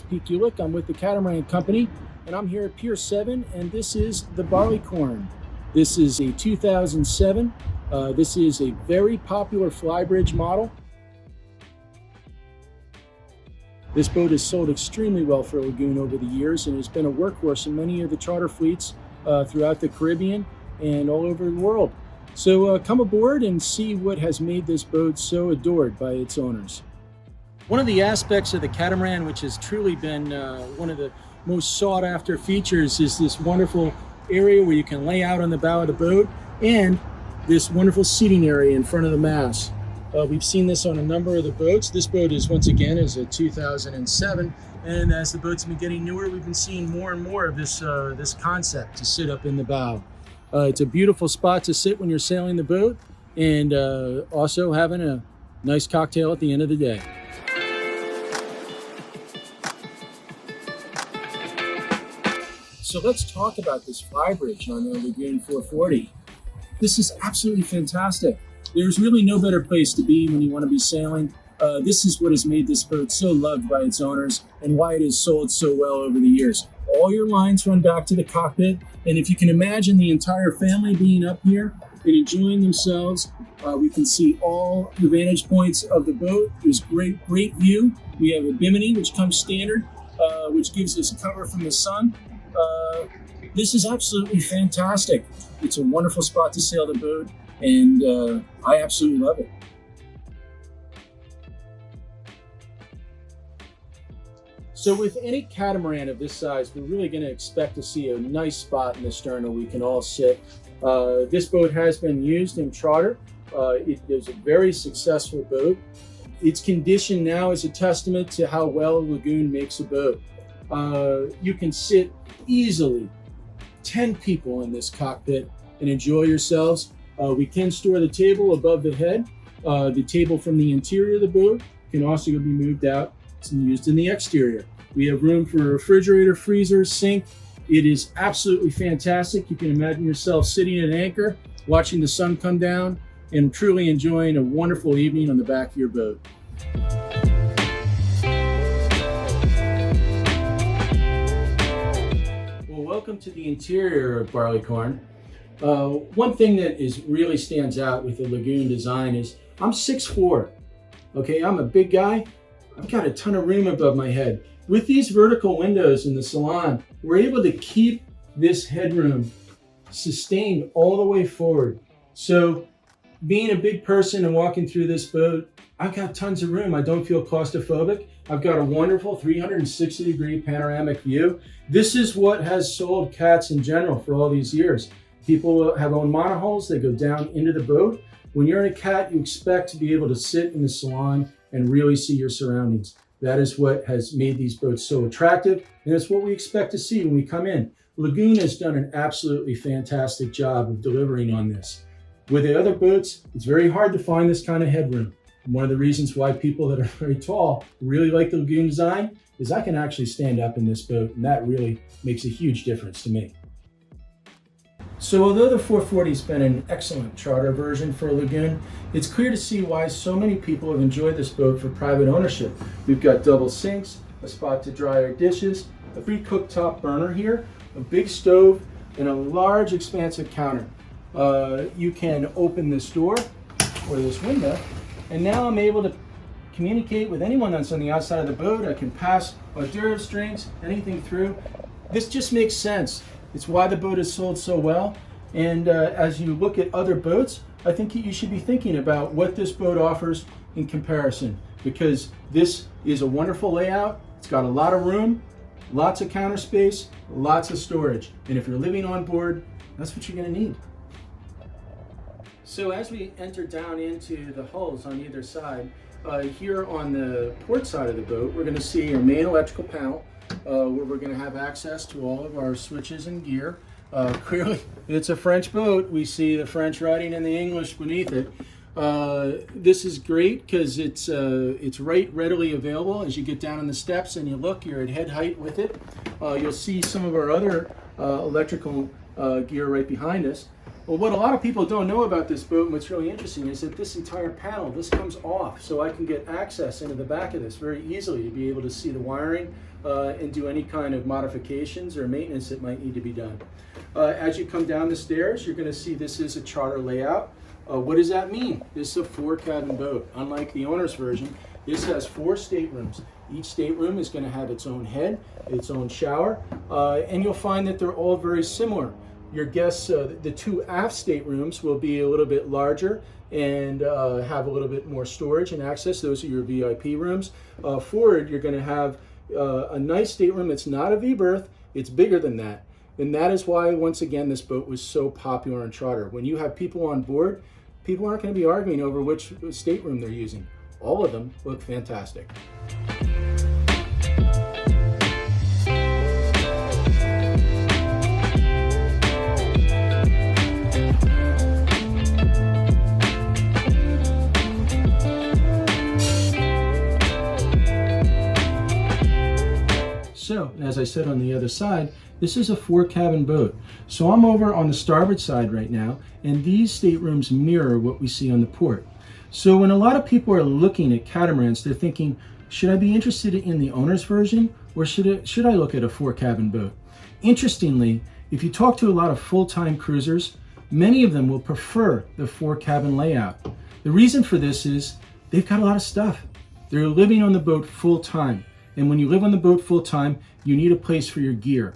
Pete Gulick. I'm with the Catamaran Company, and I'm here at Pier 7, and this is the Barley Corn. This is a 2007. This is a very popular flybridge model. This boat has sold extremely well for Lagoon over the years and has been a workhorse in many of the charter fleets throughout the Caribbean and all over the world. So come aboard and see what has made this boat so adored by its owners. One of the aspects of the Catamaran, which has truly been one of the most sought after features, is this wonderful area where you can lay out on the bow of the boat and this wonderful seating area in front of the mast. We've seen this on a number of the boats. This boat is, once again, is a 2007, and as the boats have been getting newer, we've been seeing more and more of this concept to sit up in the bow. It's a beautiful spot to sit when you're sailing the boat, and also having a nice cocktail at the end of the day. So let's talk about this flybridge on the Lagoon 440. This is absolutely fantastic. There's really no better place to be when you want to be sailing. This is what has made this boat so loved by its owners and why it has sold so well over the years. All your lines run back to the cockpit, and if you can imagine the entire family being up here and enjoying themselves, we can see all the vantage points of the boat. There's great view. We have a bimini, which comes standard, which gives us cover from the sun. This is absolutely fantastic. It's a wonderful spot to sail the boat, and I absolutely love it. So with any catamaran of this size, we're really going to expect to see a nice spot in the stern where we can all sit. This boat has been used in charter. It is a very successful boat. Its condition now is a testament to how well Lagoon makes a boat. You can sit easily 10 people in this cockpit and enjoy yourselves. We can store the table above the head. The table from the interior of the boat can also be moved out and used in the exterior. We have room for a refrigerator, freezer, sink. It is absolutely fantastic. You can imagine yourself sitting at anchor, watching the sun come down, and truly enjoying a wonderful evening on the back of your boat. Welcome to the interior of Barley Corn. One thing that really stands out with the Lagoon design is I'm 6'4". Okay, I'm a big guy. I've got a ton of room above my head. With these vertical windows in the salon, we're able to keep this headroom sustained all the way forward. So being a big person and walking through this boat, I've got tons of room. I don't feel claustrophobic. I've got a wonderful 360-degree panoramic view. This is what has sold cats in general for all these years. People have owned monohulls. They go down into the boat. When you're in a cat, you expect to be able to sit in the salon and really see your surroundings. That is what has made these boats so attractive, and it's what we expect to see when we come in. Lagoon has done an absolutely fantastic job of delivering on this. With the other boats, it's very hard to find this kind of headroom. One of the reasons why people that are very tall really like the Lagoon design is I can actually stand up in this boat, and that really makes a huge difference to me. So although the 440 has been an excellent charter version for Lagoon, it's clear to see why so many people have enjoyed this boat for private ownership. We've got double sinks, a spot to dry our dishes, a free cooktop burner here, a big stove, and a large expansive counter. You can open this door or this window, and now I'm able to communicate with anyone that's on the outside of the boat. I can pass hors d'oeuvres, drinks, anything through. This just makes sense. It's why the boat has sold so well. And as you look at other boats, I think you should be thinking about what this boat offers in comparison, because this is a wonderful layout. It's got a lot of room, lots of counter space, lots of storage. And if you're living on board, that's what you're going to need. So as we enter down into the hulls on either side, here on the port side of the boat, we're going to see our main electrical panel, where we're going to have access to all of our switches and gear. Clearly, it's a French boat. We see the French writing and the English beneath it. This is great because it's readily available. As you get down in the steps and you look, you're at head height with it. You'll see some of our other electrical gear right behind us. Well, what a lot of people don't know about this boat, and what's really interesting, is that this entire panel, this comes off, so I can get access into the back of this very easily to be able to see the wiring and do any kind of modifications or maintenance that might need to be done. As you come down the stairs, you're going to see this is a charter layout. What does that mean? This is a 4-cabin boat. Unlike the owner's version, this has 4 staterooms. Each stateroom is going to have its own head, its own shower, and you'll find that they're all very similar. Your guests, the 2 aft staterooms will be a little bit larger and have a little bit more storage and access. Those are your VIP rooms. Forward, you're going to have a nice stateroom. It's not a V-berth, it's bigger than that. And that is why, once again, this boat was so popular on charter. When you have people on board, people aren't going to be arguing over which stateroom they're using. All of them look fantastic. So, as I said on the other side, this is a 4-cabin boat. So I'm over on the starboard side right now, and these staterooms mirror what we see on the port. So when a lot of people are looking at catamarans, they're thinking, should I be interested in the owner's version, or should I look at a 4-cabin boat? Interestingly, if you talk to a lot of full-time cruisers, many of them will prefer the 4-cabin layout. The reason for this is they've got a lot of stuff. They're living on the boat full-time. And when you live on the boat full-time, you need a place for your gear.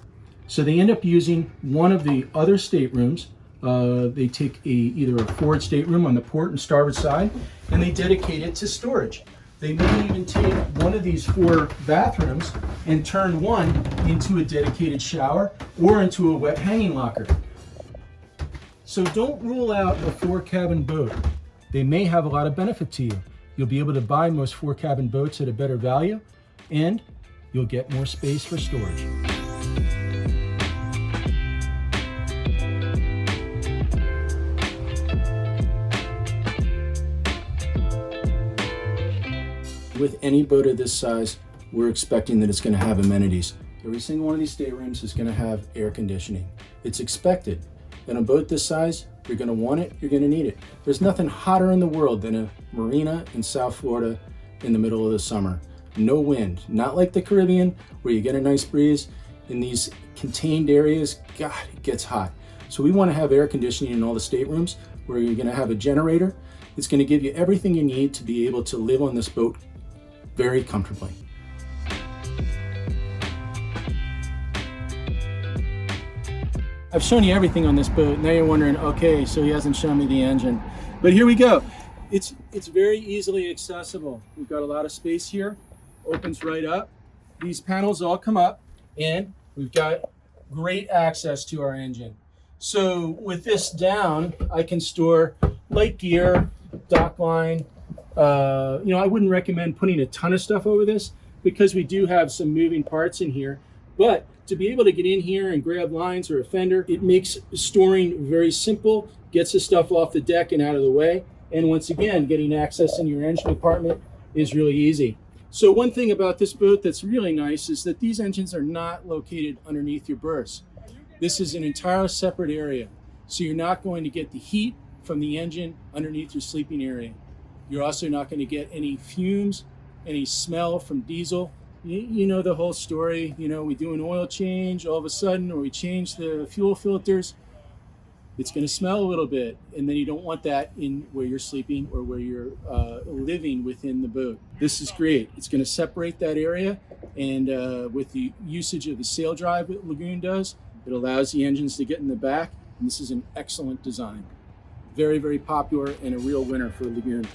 So they end up using one of the other staterooms. They take either a forward stateroom on the port and starboard side, and they dedicate it to storage. They may even take one of these 4 bathrooms and turn one into a dedicated shower or into a wet hanging locker. So don't rule out a 4-cabin boat. They may have a lot of benefit to you. You'll be able to buy most 4-cabin boats at a better value, and you'll get more space for storage. With any boat of this size, we're expecting that it's going to have amenities. Every single one of these staterooms is going to have air conditioning. It's expected. On a boat this size, you're going to want it, you're going to need it. There's nothing hotter in the world than a marina in South Florida in the middle of the summer. No wind, not like the Caribbean where you get a nice breeze. In these contained areas, God, it gets hot. So we want to have air conditioning in all the staterooms where you're going to have a generator. It's going to give you everything you need to be able to live on this boat very comfortably. I've shown you everything on this boat. Now you're wondering, okay, so he hasn't shown me the engine. But here we go. It's very easily accessible. We've got a lot of space here. Opens right up. These panels all come up, and we've got great access to our engine. So with this down, I can store light gear, dock line. I wouldn't recommend putting a ton of stuff over this because we do have some moving parts in here. But to be able to get in here and grab lines or a fender, it makes storing very simple, gets the stuff off the deck and out of the way. And once again, getting access in your engine compartment is really easy. So one thing about this boat that's really nice is that these engines are not located underneath your berths. This is an entirely separate area. So you're not going to get the heat from the engine underneath your sleeping area. You're also not going to get any fumes, any smell from diesel. You know the whole story. We do an oil change all of a sudden, or we change the fuel filters. It's going to smell a little bit, and then you don't want that in where you're sleeping or where you're living within the boat. This is great. It's going to separate that area, and with the usage of the sail drive that Lagoon does, it allows the engines to get in the back, and this is an excellent design. Very, very popular and a real winner for Lagoon.